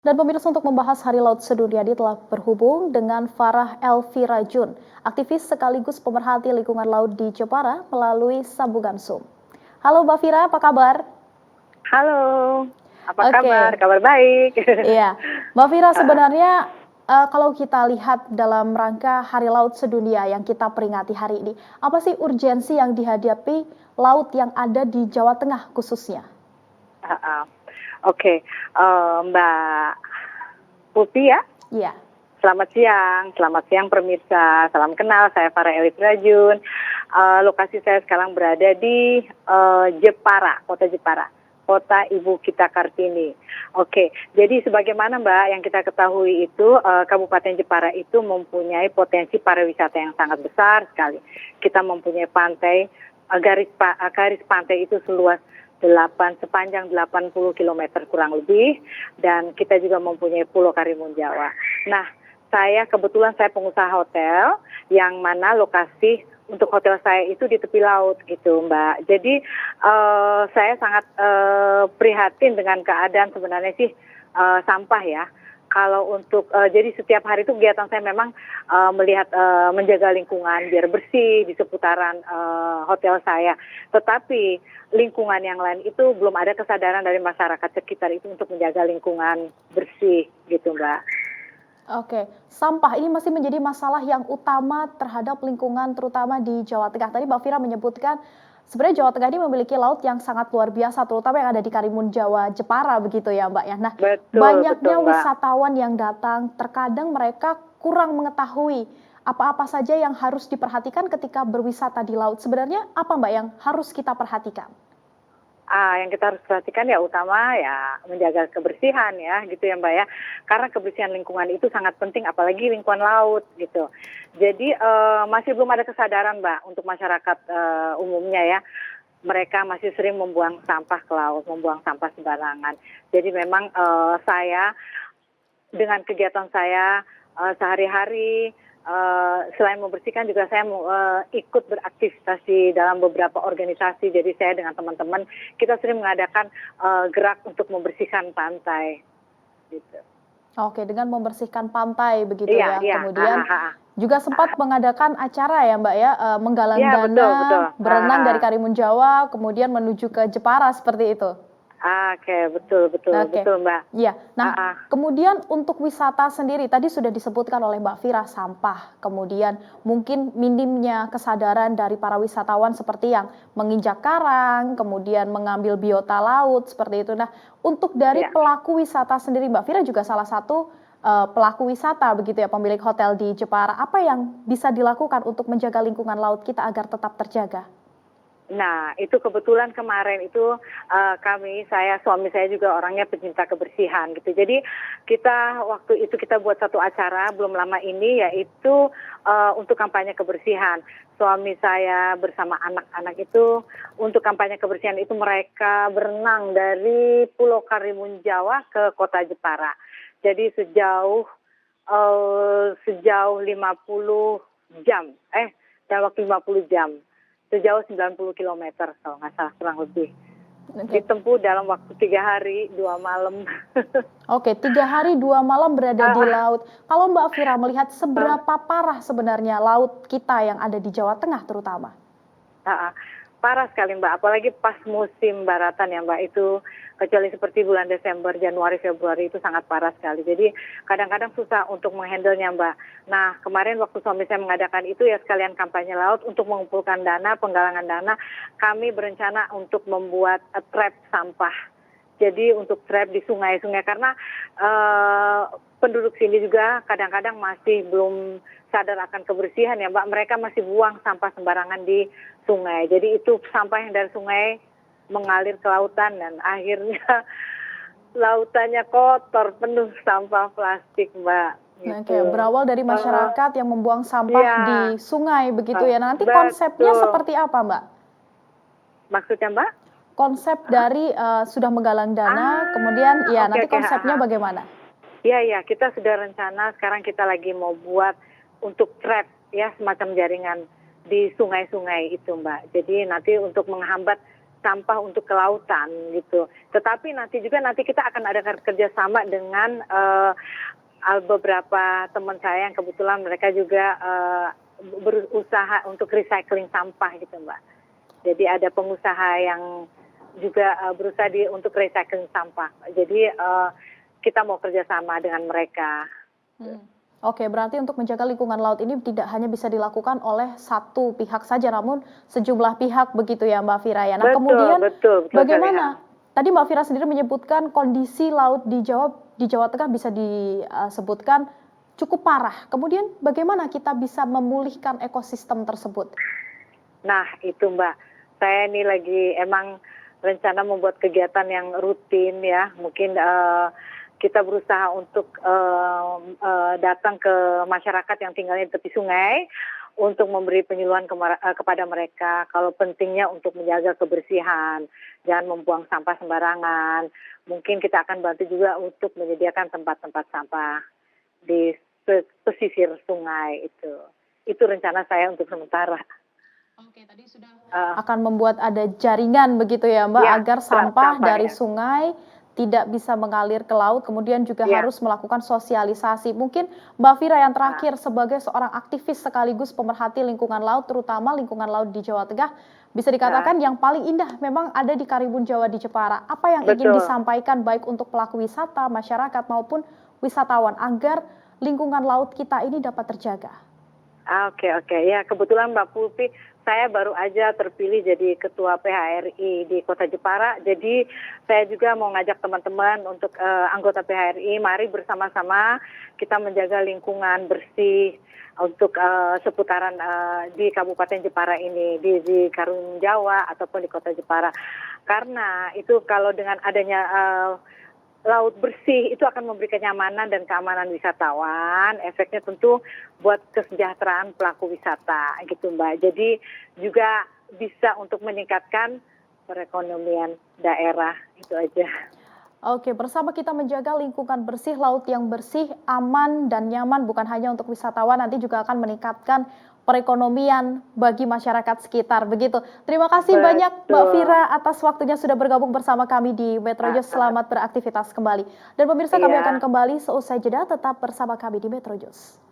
Dan pemirsa untuk membahas Hari Laut Sedunia ini telah berhubung dengan Farah Elvira Jun, aktivis sekaligus pemerhati lingkungan laut di Jepara melalui sambungan Zoom. Halo Mbak Fira, apa kabar? Halo, apa kabar? Oke, Kabar baik. iya. Mbak Fira Heeh, sebenarnya kalau kita lihat dalam rangka Hari Laut Sedunia yang kita peringati hari ini, apa sih urgensi yang dihadapi laut yang ada di Jawa Tengah khususnya? heeh. Oke, Mbak Putih ya, Iya. selamat siang pemirsa, salam kenal, saya Farah Elif Rajun. Lokasi saya sekarang berada di Jepara, kota Jepara, kota ibu kita Kartini. Oke, jadi sebagaimana Mbak yang kita ketahui itu, Kabupaten Jepara itu mempunyai potensi pariwisata yang sangat besar sekali. Kita mempunyai pantai, garis pantai itu seluas sepanjang 80 kilometer kurang lebih, dan kita juga mempunyai Pulau Karimun Jawa. Nah, kebetulan saya pengusaha hotel, yang mana lokasi untuk hotel saya itu di tepi laut gitu Mbak. Jadi saya sangat prihatin dengan keadaan sebenarnya sih sampah ya. Kalau untuk jadi setiap hari itu kegiatan saya memang menjaga lingkungan biar bersih di seputaran hotel saya. Tetapi lingkungan yang lain itu belum ada kesadaran dari masyarakat sekitar itu untuk menjaga lingkungan bersih gitu Mbak. Oke, sampah ini masih menjadi masalah yang utama terhadap lingkungan terutama di Jawa Tengah. Tadi Mbak Fira menyebutkan sebenarnya Jawa Tengah ini memiliki laut yang sangat luar biasa, terutama yang ada di Karimun Jawa, Jepara begitu ya Mbak ya. Nah, Betul, betul banyaknya Mbak. wisatawan yang datang, terkadang mereka kurang mengetahui apa-apa saja yang harus diperhatikan ketika berwisata di laut. Sebenarnya apa Mbak yang harus kita perhatikan? Yang kita harus perhatikan ya utama ya menjaga kebersihan ya gitu ya Mbak ya. Karena kebersihan lingkungan itu sangat penting apalagi lingkungan laut gitu. Jadi masih belum ada kesadaran Mbak untuk masyarakat umumnya ya. Mereka masih sering membuang sampah ke laut, membuang sampah sembarangan. Jadi memang saya dengan kegiatan saya sehari-hari, selain membersihkan juga saya ikut beraktivitas di dalam beberapa organisasi. Jadi saya dengan teman-teman kita sering mengadakan gerak untuk membersihkan pantai gitu. Oke, dengan membersihkan pantai begitu Iya ya. iya, Kemudian heeh. juga sempat mengadakan acara ya Mbak ya, menggalang Iya betul betul, dana, berenang dari heeh. Karimun Jawa, kemudian menuju ke Jepara seperti itu. Oke, betul betul Oke, betul Mbak, iya. Nah, heeh. kemudian untuk wisata sendiri, tadi sudah disebutkan oleh Mbak Fira sampah, kemudian mungkin minimnya kesadaran dari para wisatawan seperti yang menginjak karang, kemudian mengambil biota laut, seperti itu. Nah, untuk dari Iya. pelaku wisata sendiri, Mbak Fira juga salah satu pelaku wisata begitu ya, pemilik hotel di Jepara. Apa yang bisa dilakukan untuk menjaga lingkungan laut kita agar tetap terjaga? Nah, itu kebetulan kemarin itu suami saya juga orangnya pecinta kebersihan gitu. Jadi waktu itu kita buat satu acara belum lama ini yaitu untuk kampanye kebersihan. Suami saya bersama anak-anak itu untuk kampanye kebersihan itu mereka berenang dari Pulau Karimun Jawa ke Kota Jepara. Jadi sejauh 50 jam, dalam waktu 50 jam. Sejauh 90 kilometer kalau nggak salah kurang lebih. Oke. Ditempuh dalam waktu 3 hari 2 malam. Oke, 3 hari 2 malam berada di Ah, laut. Kalau Mbak Fira melihat ah, seberapa parah sebenarnya laut kita yang ada di Jawa Tengah terutama? ah, ah. Parah sekali Mbak, apalagi pas musim baratan ya Mbak, itu kecuali seperti bulan Desember, Januari, Februari itu sangat parah sekali. Jadi kadang-kadang susah untuk menghandle-nya Mbak. Nah kemarin waktu suami saya mengadakan itu ya sekalian kampanye laut untuk mengumpulkan dana, penggalangan dana, kami berencana untuk membuat trap sampah. Jadi untuk trap di sungai-sungai karena penduduk sini juga kadang-kadang masih belum sadar akan kebersihan ya Mbak. Mereka masih buang sampah sembarangan di sungai. Jadi itu sampah yang dari sungai mengalir ke lautan dan akhirnya lautannya kotor penuh sampah plastik Mbak. Oke, Gitu. berawal dari Eh, masyarakat yang membuang sampah Iya, di sungai begitu ya. Nanti konsepnya betul. seperti apa, Mbak? Maksudnya Mbak? Konsep Hah? dari sudah menggalang dana, kemudian ya Oke nanti oke, konsepnya bagaimana? iya iya, kita sudah rencana sekarang kita lagi mau buat untuk trap ya semacam jaringan di sungai-sungai itu Mbak. Jadi nanti untuk menghambat sampah untuk ke lautan gitu. Tetapi nanti kita akan ada kerjasama dengan beberapa teman saya yang kebetulan mereka juga berusaha untuk recycling sampah gitu Mbak. Jadi ada pengusaha yang juga berusaha untuk recycling sampah. Jadi kita mau kerjasama dengan mereka. Oke, berarti untuk menjaga lingkungan laut ini tidak hanya bisa dilakukan oleh satu pihak saja, namun sejumlah pihak begitu ya Mbak Fira ya. Nah Betul, kemudian betul bagaimana? Tadi Mbak Fira sendiri menyebutkan kondisi laut di Jawa Tengah bisa disebutkan cukup parah. Kemudian bagaimana kita bisa memulihkan ekosistem tersebut? Nah itu Mbak, saya ini lagi emang rencana membuat kegiatan yang rutin ya, mungkin kita berusaha untuk datang ke masyarakat yang tinggalnya di tepi sungai untuk memberi penyuluhan kepada mereka kalau pentingnya untuk menjaga kebersihan, jangan membuang sampah sembarangan. Mungkin kita akan bantu juga untuk menyediakan tempat-tempat sampah di pesisir sungai itu. Itu rencana saya untuk sementara. Oke, tadi sudah akan membuat ada jaringan begitu ya Mbak, ya, agar sampah dari ya. sungai tidak bisa mengalir ke laut, kemudian juga harus melakukan sosialisasi. Mungkin Mbak Fira yang terakhir sebagai seorang aktivis sekaligus pemerhati lingkungan laut, terutama lingkungan laut di Jawa Tengah, bisa dikatakan yang paling indah memang ada di Karimun Jawa di Jepara. Apa yang ingin disampaikan baik untuk pelaku wisata, masyarakat maupun wisatawan agar lingkungan laut kita ini dapat terjaga? Oke. Ya kebetulan Mbak Pulpi, saya baru aja terpilih jadi Ketua PHRI di Kota Jepara. Jadi saya juga mau ngajak teman-teman untuk anggota PHRI, mari bersama-sama kita menjaga lingkungan bersih untuk seputaran di Kabupaten Jepara ini, di Karimun Jawa ataupun di Kota Jepara. Karena itu kalau dengan adanya laut bersih itu akan memberi kenyamanan dan keamanan wisatawan, efeknya tentu buat kesejahteraan pelaku wisata gitu Mbak. Jadi juga bisa untuk meningkatkan perekonomian daerah, itu aja. Oke, bersama kita menjaga lingkungan bersih, laut yang bersih, aman dan nyaman bukan hanya untuk wisatawan, nanti juga akan meningkatkan perekonomian bagi masyarakat sekitar. Begitu. Terima kasih banyak Mbak Fira atas waktunya sudah bergabung bersama kami di Metro News. Selamat beraktivitas kembali. Dan pemirsa kami akan kembali seusai jeda, tetap bersama kami di Metro News.